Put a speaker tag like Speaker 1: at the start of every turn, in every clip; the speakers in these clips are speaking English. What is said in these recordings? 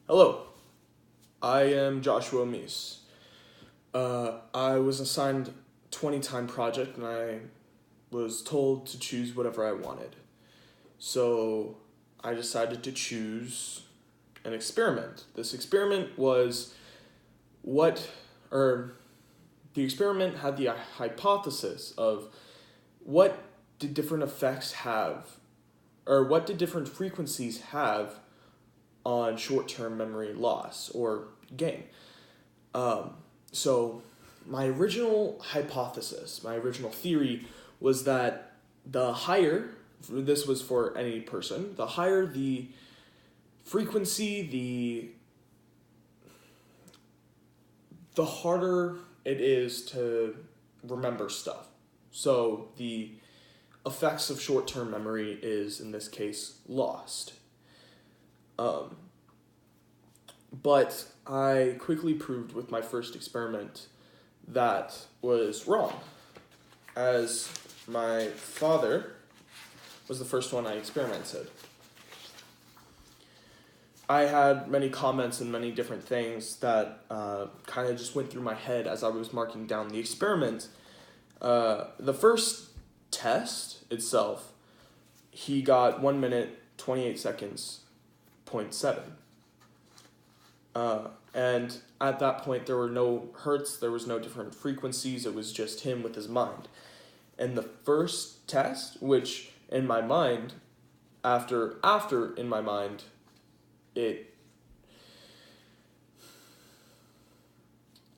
Speaker 1: Hello, I am Joshua Meese. I was assigned 20 time project and I was told to choose whatever I wanted. So I decided to choose an experiment. This experiment was what, or the experiment had the hypothesis of what did different effects have, or what did different frequencies have on short-term memory loss or gain. So my original hypothesis, my original theory was that the higher, this was for any person, the higher the frequency, the harder it is to remember stuff. So the effects of short-term memory is, in this case, lost. But I quickly proved with my first experiment that was wrong, as my father was the first one I experimented. I had many comments and many different things that kind of just went through my head as I was marking down the experiment. The first test itself, he got 1 minute, 28 seconds, 0.7. And at that point, there were no hertz, there was no different frequencies, it was just him with his mind. And the first test, which in my mind, after in my mind,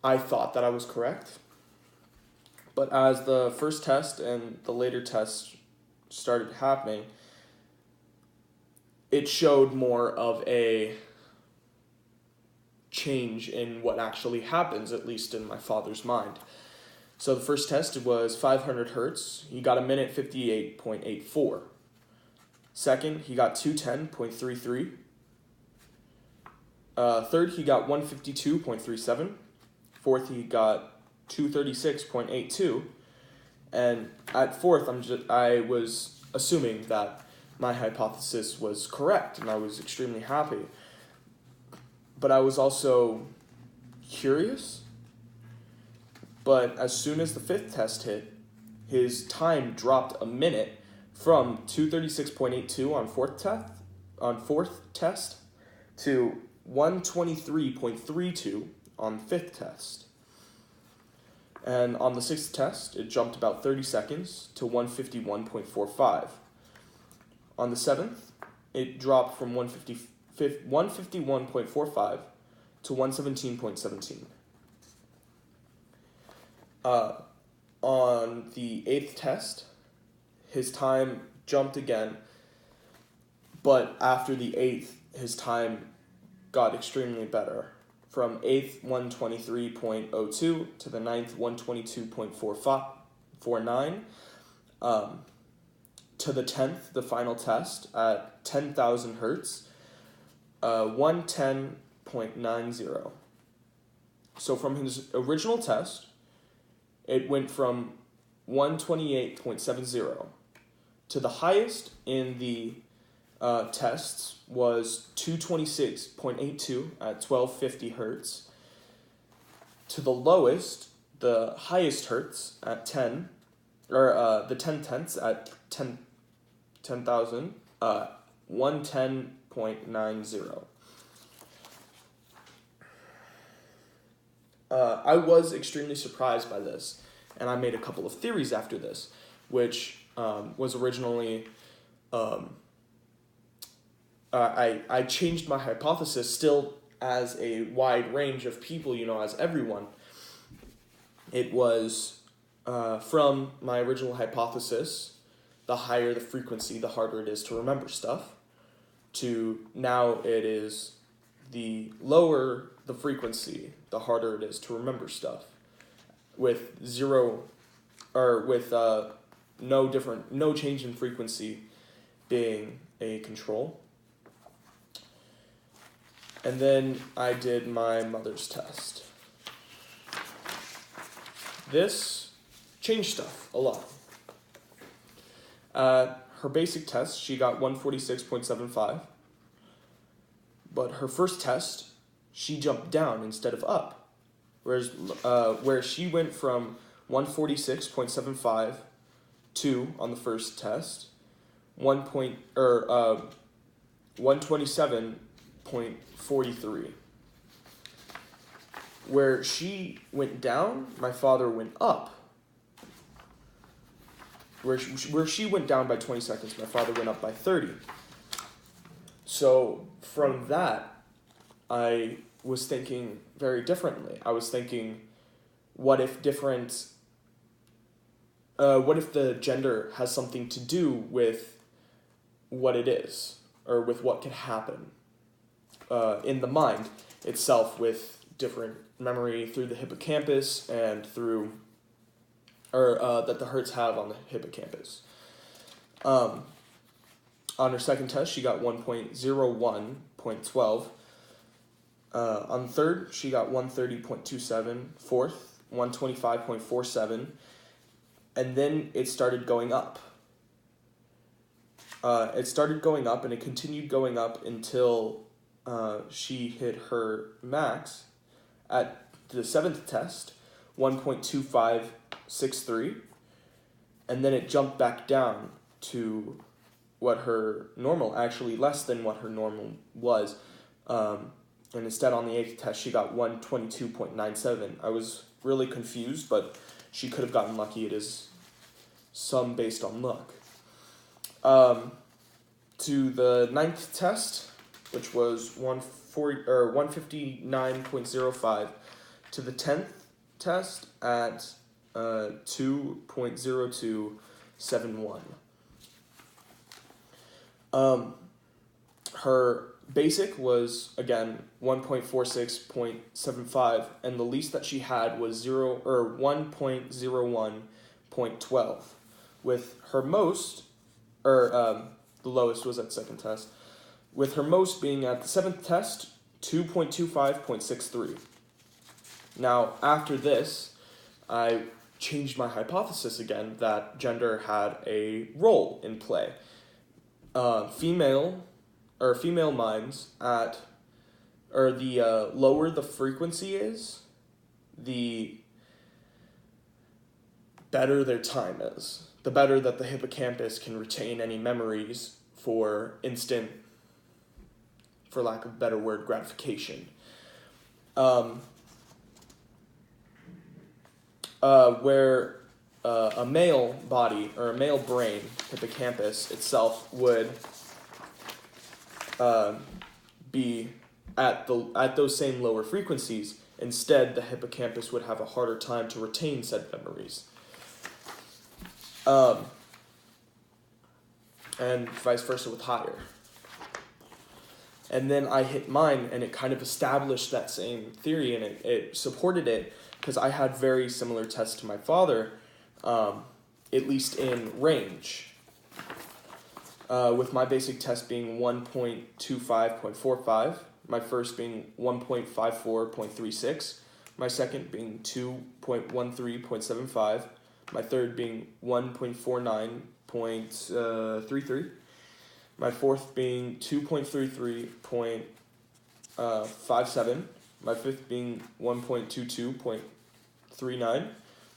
Speaker 1: I thought that I was correct. But as the first test and the later tests started happening, it showed more of a change in what actually happens, at least in my father's mind. So the first test was 500 hertz. He got 1:58.84. Second, he got 210.33. Third, he got 152.37. Fourth, he got 236.82. And at fourth, I was assuming that my hypothesis was correct, and I was extremely happy. But I was also curious. But as soon as the fifth test hit, his time dropped a minute from 236.82 on fourth test to 123.32 on fifth test. And on the sixth test, it jumped about 30 seconds to 151.45. On the seventh, it dropped from 151.45 to 117.17. On the eighth test, his time jumped again, but after the eighth, his time got extremely better. From 8th 123.02 to the 9th 122.49, to the 10th, the final test at 10,000 hertz, 110.90. So from his original test, it went from 128.70 to the highest in the tests was 226.82 at 1250 hertz. To the lowest, the highest hertz at 10, or the 10 tenths at 10,000, 110.90. I was extremely surprised by this, and I made a couple of theories after this, which was originally, I changed my hypothesis still as a wide range of people, as everyone. It was from my original hypothesis, the higher the frequency, the harder it is to remember stuff, to now it is the lower the frequency, the harder it is to remember stuff, with no change in frequency being a control. And then I did my mother's test. This changed stuff a lot. Her basic test, she got 146.75. but her first test, she jumped down instead of up. Whereas where she went from 146.75 to, on the first test, 127.43. Where she went down, my father went up. Where she went down by 20 seconds, my father went up by 30. So from that, I was thinking very differently. I was thinking, what if the gender has something to do with what it is, or with what can happen in the mind itself, with different memory through the hippocampus and through, that the Hertz have on the hippocampus. On her second test, she got 1.01.12. On the third, she got 130.27. Fourth, 125.47. And then it started going up. It started going up, and it continued going up until she hit her max at the seventh test, 1.2563, and then it jumped back down to what her normal, actually less than what her normal was. And instead, on the eighth test, she got 122.97. I was really confused, but she could have gotten lucky. It is some based on luck. To the ninth test, which was 159.05, to the 10th test at 2.0271. Her basic was, again, 1.46.75, and the least that she had was 1.01.12. With her most, the lowest was at second test, with her most being at the seventh test, 2.25.63. Now, after this, I changed my hypothesis again that gender had a role in play. Female minds the lower the frequency is, the better their time is. The better that the hippocampus can retain any memories for instant, for lack of a better word, gratification. Where a male body or a male brain, hippocampus itself, would be at those same lower frequencies. Instead, the hippocampus would have a harder time to retain said memories. And vice versa with higher. And then I hit mine, and it kind of established that same theory, and it supported it, because I had very similar tests to my father, at least in range. With my basic test being 1.25.45, my first being 1.54.36, my second being 2.13.75, my third being 1.49.33, my fourth being 2.33.57, my fifth being 1.22.39,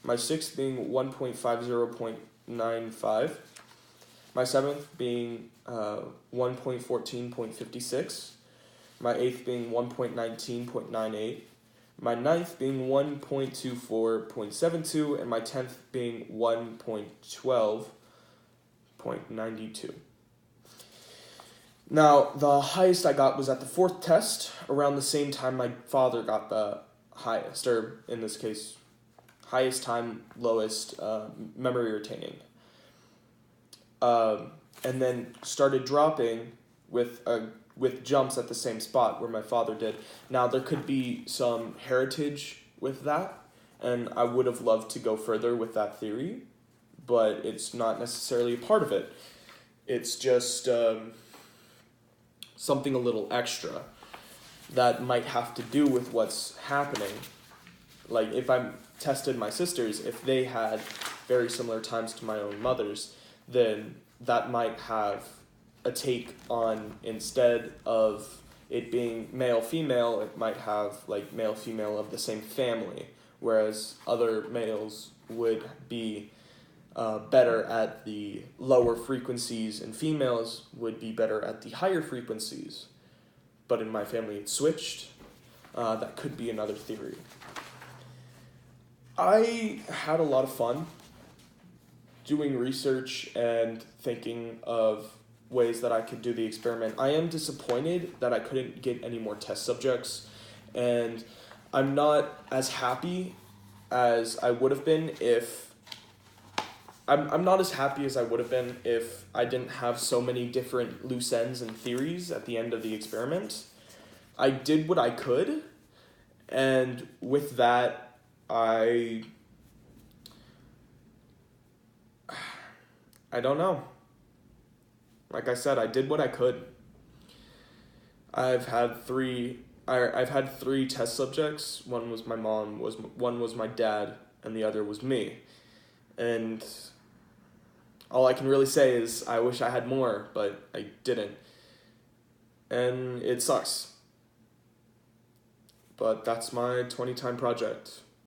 Speaker 1: my sixth being 1.50.95, my seventh being 1.14.56, my eighth being 1.19.98, my ninth being 1.24.72, and my 10th being 1.12.92. Now, the highest I got was at the fourth test, around the same time my father got the highest, or in this case, highest time, lowest memory retaining. And then started dropping with jumps at the same spot where my father did. Now, there could be some heritage with that, and I would have loved to go further with that theory, but it's not necessarily a part of it. It's just something a little extra that might have to do with what's happening. Like, if I tested my sisters, if they had very similar times to my own mother's, then that might have a take on, instead of it being male female, it might have like male female of the same family, whereas other males would be better at the lower frequencies and females would be better at the higher frequencies. But in my family it switched. That could be another theory. I had a lot of fun doing research and thinking of ways that I could do the experiment. I am disappointed that I couldn't get any more test subjects, and I'm not as happy as I would have been if I'm not as happy as I would have been if I didn't have so many different loose ends and theories at the end of the experiment. I did what I could, and with that, I don't know. Like I said, I did what I could. I've had three test subjects. One was my mom, one was my dad, and the other was me. And all I can really say is I wish I had more, but I didn't. And it sucks. But that's my 20 time project.